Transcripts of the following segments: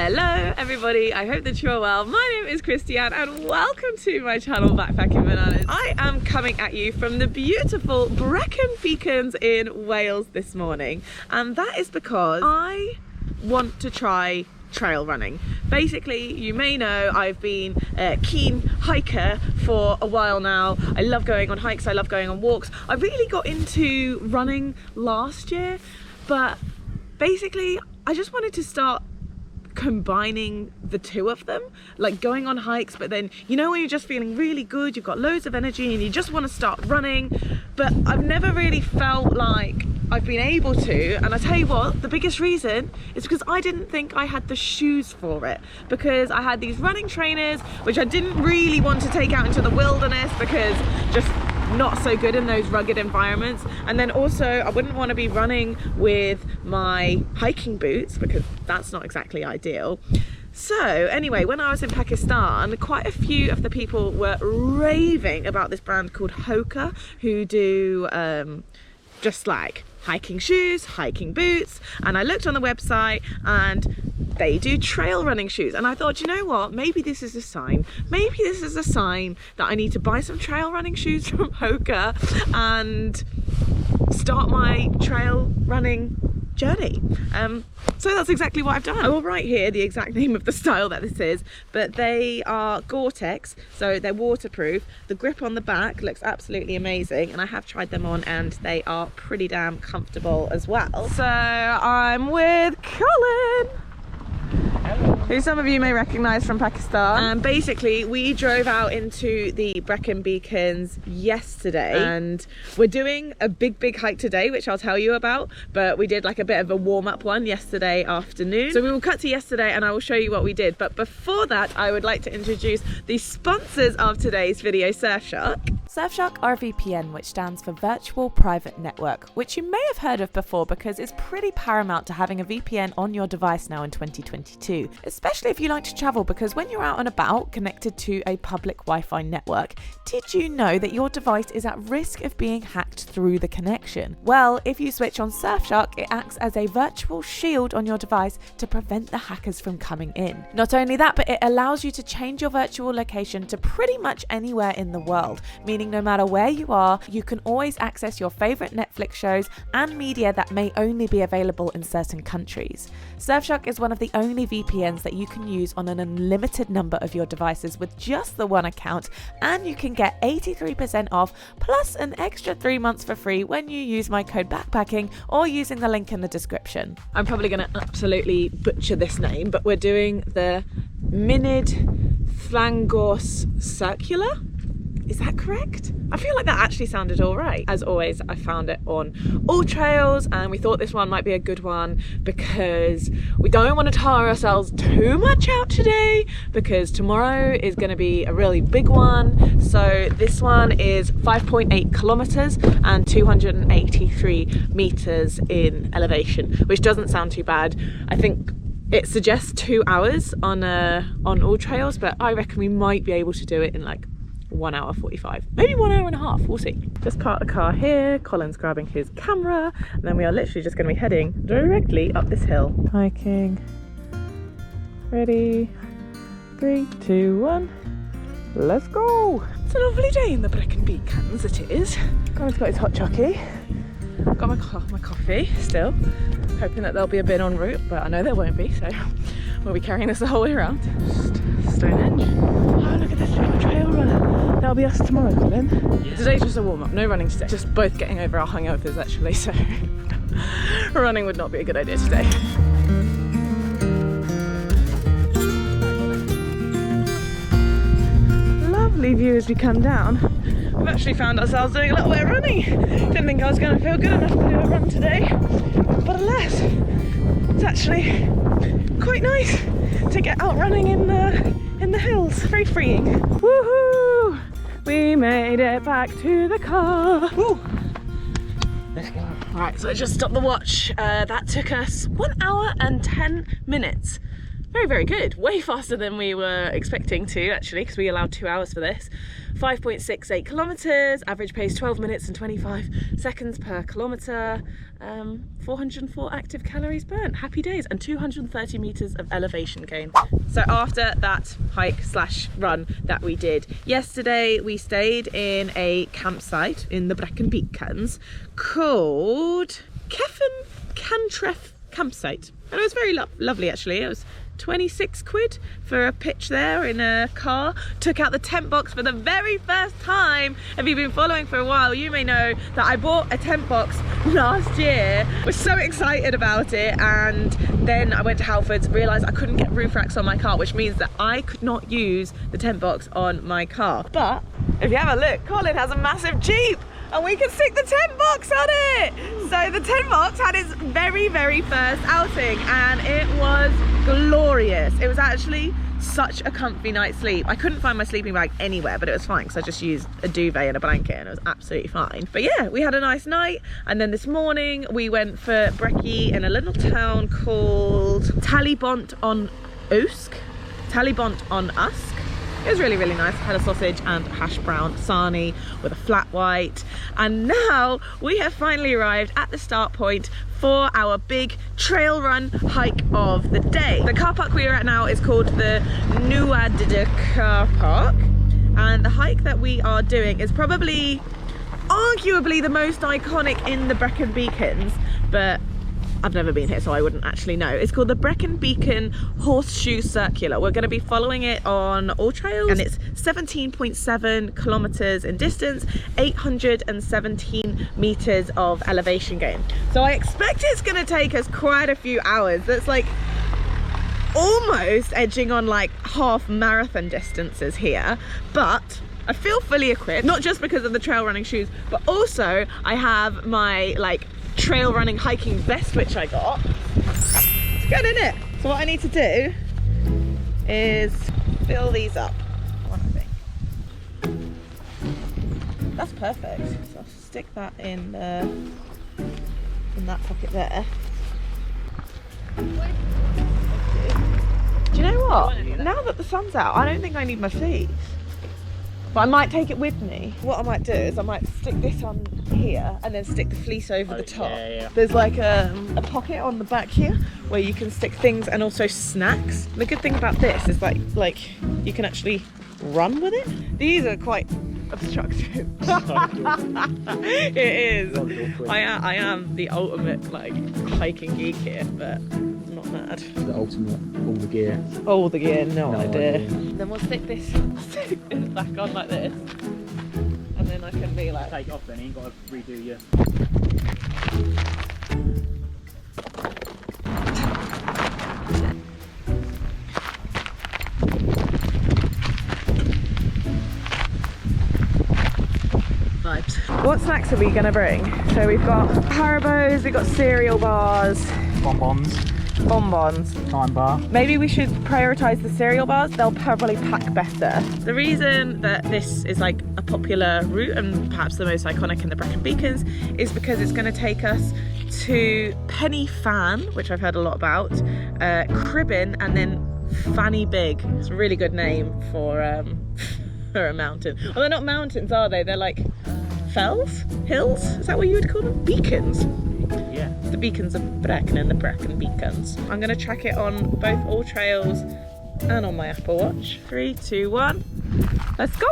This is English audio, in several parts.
Hello everybody, I hope that you are well. My name is Christianne and welcome to my channel Backpacking Bananas. I am coming at you from the beautiful Brecon Beacons in Wales this morning, and that is because I want to try trail running. Basically, you may know I've been a keen hiker for a while now. I love going on hikes, I love going on walks. I really got into running last year, but basically I just wanted to start combining the two of them, like going on hikes, but then you know when you're just feeling really good, you've got loads of energy and you just want to start running, but I've never really felt like I've been able to. And I tell you what, the biggest reason is because I didn't think I had the shoes for it, because I had these running trainers which I didn't really want to take out into the wilderness because just not so good in those rugged environments. And then also I wouldn't want to be running with my hiking boots because that's not exactly ideal. So anyway, when I was in Pakistan, quite a few of the people were raving about this brand called Hoka, who do just like hiking shoes, hiking boots, and I looked on the website and they do trail running shoes, and I thought, you know what, maybe this is a sign. Maybe this is a sign that I need to buy some trail running shoes from Hoka and start my trail running journey. So that's exactly what I've done. I will write here the exact name of the style that this is, but they are Gore-Tex, so they're waterproof. The grip on the back looks absolutely amazing, and I have tried them on and they are pretty damn comfortable as well. So I'm with Colin, who some of you may recognise from Pakistan. And basically we drove out into the Brecon Beacons yesterday and we're doing a big hike today, which I'll tell you about, but we did like a bit of a warm-up one yesterday afternoon. So we will cut to yesterday and I will show you what we did. But before that, I would like to introduce the sponsors of today's video, Surfshark. Surfshark VPN, which stands for Virtual Private Network, which you may have heard of before because it's pretty paramount to having a VPN on your device now in 2022, especially if you like to travel, because when you're out and about connected to a public Wi-Fi network, did you know that your device is at risk of being hacked through the connection? Well, if you switch on Surfshark, it acts as a virtual shield on your device to prevent the hackers from coming in. Not only that, but it allows you to change your virtual location to pretty much anywhere in the world, meaning no matter where you are, you can always access your favorite Netflix shows and media that may only be available in certain countries. Surfshark is one of the only VPNs that you can use on an unlimited number of your devices with just the one account, and you can get 83% off plus an extra 3 months for free when you use my code backpacking or using the link in the description. I'm probably going to absolutely butcher this name, but we're doing the Minid Llangors Circular. Is that correct? I feel like that actually sounded all right. As always, I found it on all trails and we thought this one might be a good one because we don't want to tire ourselves too much out today because tomorrow is going to be a really big one. So this one is 5.8 kilometers and 283 meters in elevation, which doesn't sound too bad. I think it suggests 2 hours on all trails, but I reckon we might be able to do it in like 1 hour 45, maybe 1 hour and a half, we'll see. Just parked the car here, Colin's grabbing his camera, and then we are literally just going to be heading directly up this hill. Hiking. Ready? 3, 2, 1. Let's go! It's a lovely day in the Brecon Beacons, it is. Colin's got his hot chockey. Got my coffee still. Hoping that there'll be a bin en route, but I know there won't be, so we'll be carrying this the whole way around. Stonehenge. Oh, look at this little trail runner. That'll be us tomorrow, Colin. Yeah. Today's just a warm-up, no running today. Just both getting over our hangovers actually, so running would not be a good idea today. Lovely view as we come down. We've actually found ourselves doing a little bit of running. Didn't think I was going to feel good enough to do a run today, but alas, it's actually quite nice to get out running in the hills. Very freeing. Woohoo! We made it back to the car. Woo! Let's go. Right, so I just stopped the watch. That took us 1 hour and 10 minutes. very, very good. Way faster than we were expecting to, actually, because we allowed 2 hours for this. 5.68 kilometres, average pace 12 minutes and 25 seconds per kilometre, 404 active calories burnt, happy days, and 230 metres of elevation gain. So after that hike slash run that we did yesterday, we stayed in a campsite in the Brecon Beacons called Cefn Cantref campsite, and it was very lovely actually. It was 26 quid for a pitch there in a car. Took out the tent box for the very first time. If you've been following for a while, you may know that I bought a tent box last year. Was so excited about it, and then I went to Halfords, realised I couldn't get roof racks on my car, which means that I could not use the tent box on my car. But if you have a look, Colin has a massive Jeep and we can stick the tent box on it. So the tent box had its very, very first outing, and it was glorious. It was actually such a comfy night's sleep. I couldn't find my sleeping bag anywhere, but it was fine because I just used a duvet and a blanket and it was absolutely fine. But yeah, we had a nice night, and then this morning we went for brekkie in a little town called Talybont on Usk. Talybont on Usk. It was really, really nice. Had a sausage and hash brown sarnie with a flat white. And now we have finally arrived at the start point for our big trail run hike of the day. The car park we are at now is called the Nuadida Car Park. And the hike that we are doing is probably, arguably, the most iconic in the Brecon Beacons, but I've never been here, so I wouldn't actually know. It's called the Brecon Beacon Horseshoe Circular. We're going to be following it on all trails, and it's 17.7 kilometers in distance, 817 meters of elevation gain. So I expect it's going to take us quite a few hours. That's like almost edging on like half marathon distances here, but I feel fully equipped, not just because of the trail running shoes, but also I have my like trail running hiking vest, which I got. It's good, isn't it? So what I need to do is fill these up. One, I think. That's perfect. So I'll stick that in that pocket there. Do you know what? Now that the sun's out, I don't think I need my fleece. But I might take it with me. What I might do is I might stick this on here and then stick the fleece over the top. Yeah. There's like a pocket on the back here where you can stick things and also snacks. The good thing about this is like you can actually run with it. These are quite obstructive. It is. I am the ultimate like hiking geek here, but I'm not mad. The ultimate, all the gear. All the gear, no idea. Then we'll stick this back on like this, and then I can be like, take it off then, you ain't got to redo your... vibes. What snacks are we gonna bring? So we've got Haribos, we've got cereal bars, Bonbons. Time bar. Maybe we should prioritise the cereal bars. They'll probably pack better. The reason that this is like a popular route and perhaps the most iconic in the Brecon Beacons is because it's going to take us to Penny Fan, which I've heard a lot about, Cribbin, and then Fanny Big. It's a really good name for a mountain. Well, they're not mountains, are they? They're like fells? Hills? Is that what you would call them? Beacons? Yeah. The beacons of Brecon and the Brecon Beacons. I'm going to track it on both all trails and on my Apple Watch. 3, 2, 1. Let's go.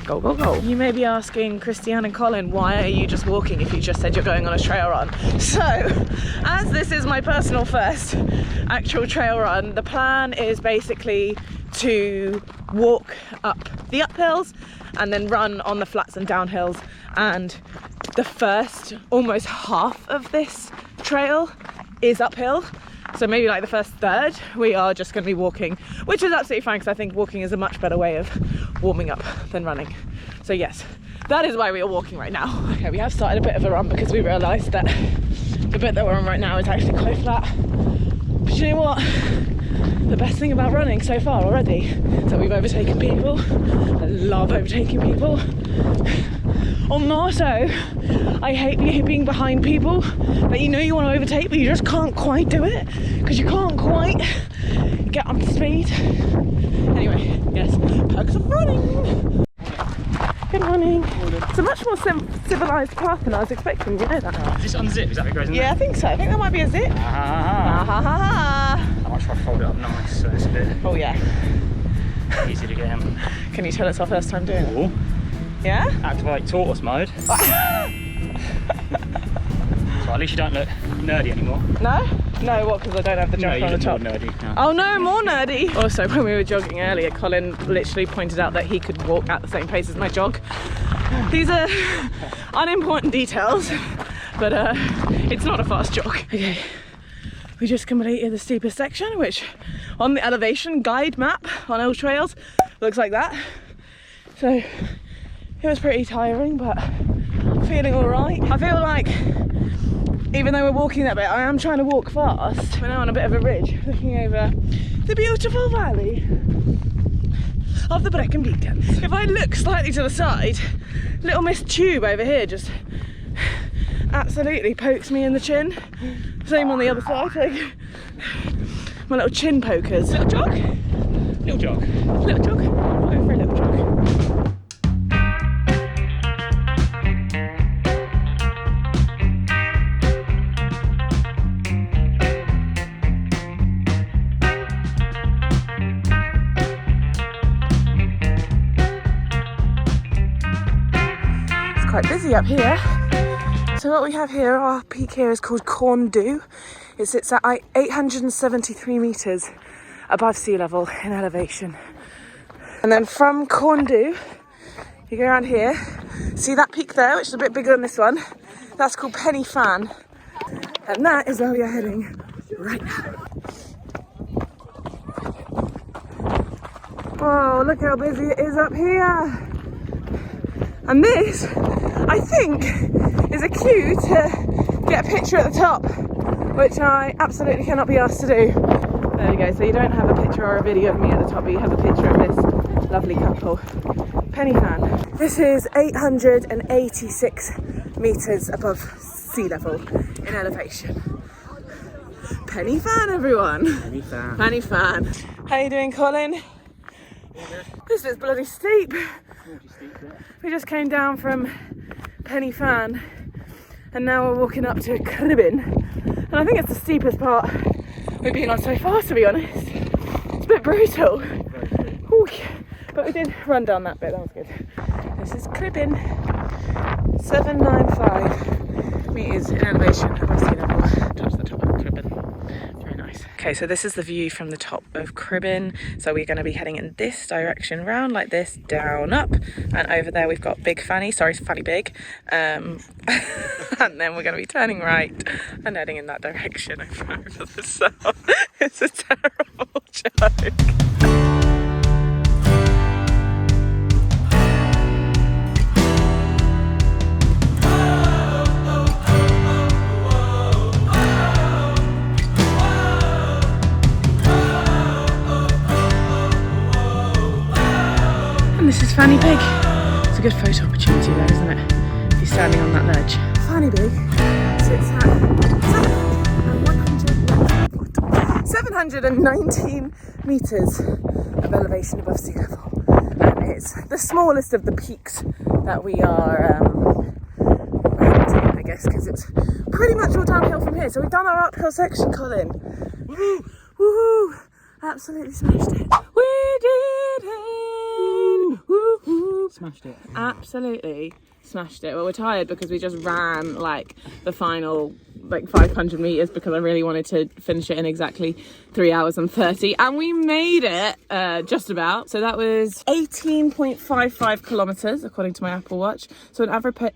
Go. Go. You may be asking Christianne and Colin, why are you just walking if you just said you're going on a trail run? So, as this is my personal first actual trail run, the plan is basically to walk up the uphills and then run on the flats and downhills, and the first almost half of this trail is uphill, so maybe like the first third we are just going to be walking, which is absolutely fine because I think walking is a much better way of warming up than running. So yes, that is why we are walking right now. Okay, we have started a bit of a run because we realised that the bit that we're on right now is actually quite flat, but you know what? The best thing about running so far already is that we've overtaken people. I love overtaking people. Or more so, I hate being behind people that you know you want to overtake but you just can't quite do it because you can't quite get up to speed. Anyway, yes, perks of running. Good morning. It's a much more civilised path than I was expecting, you know that? Is this unzipped? Is that what it goes in Yeah, I think so. I think that might be a zip. I might try to fold it up nice so it's a bit Oh yeah. easy to get in. Can you tell it's our first time doing it? Ooh. Yeah? Activate tortoise mode. So at least you don't look nerdy anymore. No? No, what? Because I don't have the jumper on the top. More nerdy. No. Oh no, more nerdy. Also, when we were jogging earlier, Colin literally pointed out that he could walk at the same pace as my jog. These are unimportant details, but it's not a fast jog. Okay, we just completed the steepest section, which on the elevation guide map on L Trails looks like that. So it was pretty tiring, but feeling all right. I feel like even though we're walking that bit, I am trying to walk fast. We're now on a bit of a ridge, looking over the beautiful valley of the Brecon Beacons. If I look slightly to the side, little Miss Tube over here just absolutely pokes me in the chin. Same on the other side, like my little chin pokers. Little jog? Little jog. Little jog? I'll go for a little jog. Quite busy up here. So what we have here, our peak here is called Corndhu. It sits at 873 metres above sea level in elevation. And then from Corndhu, you go around here, see that peak there, which is a bit bigger than this one? That's called Penny Fan. And that is where we are heading right now. Oh, look how busy it is up here. And this, I think, is a cue to get a picture at the top, which I absolutely cannot be asked to do. There we go, so you don't have a picture or a video of me at the top, but you have a picture of this lovely couple. Penny Fan. This is 886 metres above sea level in elevation. Penny Fan, everyone. Penny Fan. Penny Fan. How you doing, Colin? This is bloody steep. We just came down from Penny Fan and now we're walking up to Cribin, and I think it's the steepest part we've been on so far, to be honest. It's a bit brutal. Ooh, but we did run down that bit, that was good. This is Cribin, 795 metres in elevation above sea level. Touch the top of Cribin. Very nice. Okay, so this is the view from the top of Cribin. So we're going to be heading in this direction, round like this, down, up, and over there we've got Big Fanny. Sorry, Fanny Big. And then we're going to be turning right and heading in that direction over the south. It's a terrible joke. This is Fanny Big. It's a good photo opportunity there, isn't it? If you're standing on that ledge. Fanny Big sits at 719 metres of elevation above sea level. And it's the smallest of the peaks that we are I guess, because it's pretty much all downhill from here. So we've done our uphill section, Colin. Woohoo! Woohoo! Absolutely smashed it. We did it! Woo-hoo. Smashed it. Absolutely smashed it. Well, we're tired because we just ran like the final 500 meters because I really wanted to finish it in exactly 3 hours and 30, and we made it just about. So that was 18.55 kilometers according to my Apple Watch, so an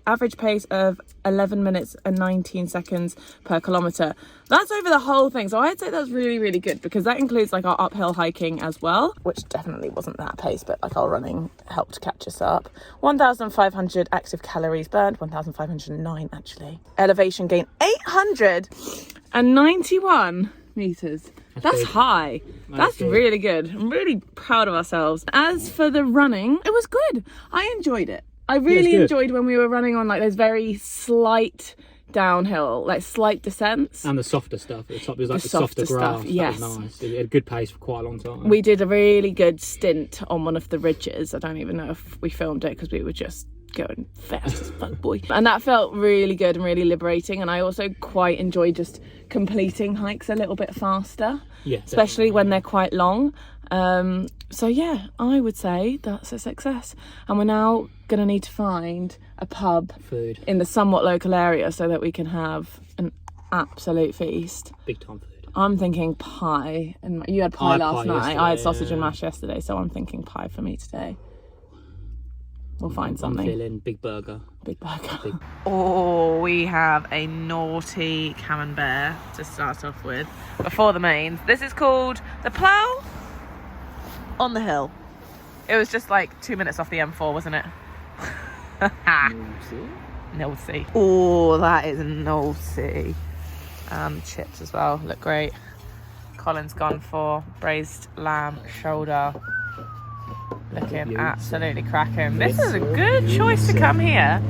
average pace of 11 minutes and 19 seconds per kilometer. That's over the whole thing, so I'd say that's really good, because that includes like our uphill hiking as well, which definitely wasn't that pace, but like our running helped catch us up. 1,500 active calories burned, 1,509 actually. Elevation gain 891 meters. That's high. That's really good. I'm really proud of ourselves. As for the running, it was good. I enjoyed it. I really enjoyed when we were running on like those very slight downhill, like slight descents. And the softer stuff at the top. It was like The the softer softer grass. stuff, yes. That was nice. It had a good pace for quite a long time. We did a really good stint on one of the ridges. I don't even know if we filmed it because we were just going fast as fuck, boy. And that felt really good and really liberating. And I also quite enjoy just completing hikes a little bit faster, especially when they're quite long. So yeah, I would say that's a success. And we're now gonna need to find a pub Food. in the somewhat local area so that we can have an absolute feast. Big time food. I'm thinking pie, and you had pie last night. yesterday, I had sausage and mash yesterday, so I'm thinking pie for me today. We'll find something. I'm feeling big burger. Big burger. Oh, we have a naughty camembert to start off with before the mains. This is called the Plough on the Hill. It was just like 2 minutes off the M4, wasn't it? Naughty. Oh, that is naughty. And chips as well, look great. Colin's gone for braised lamb shoulder. Looking absolutely cracking. This is a good choice to come here.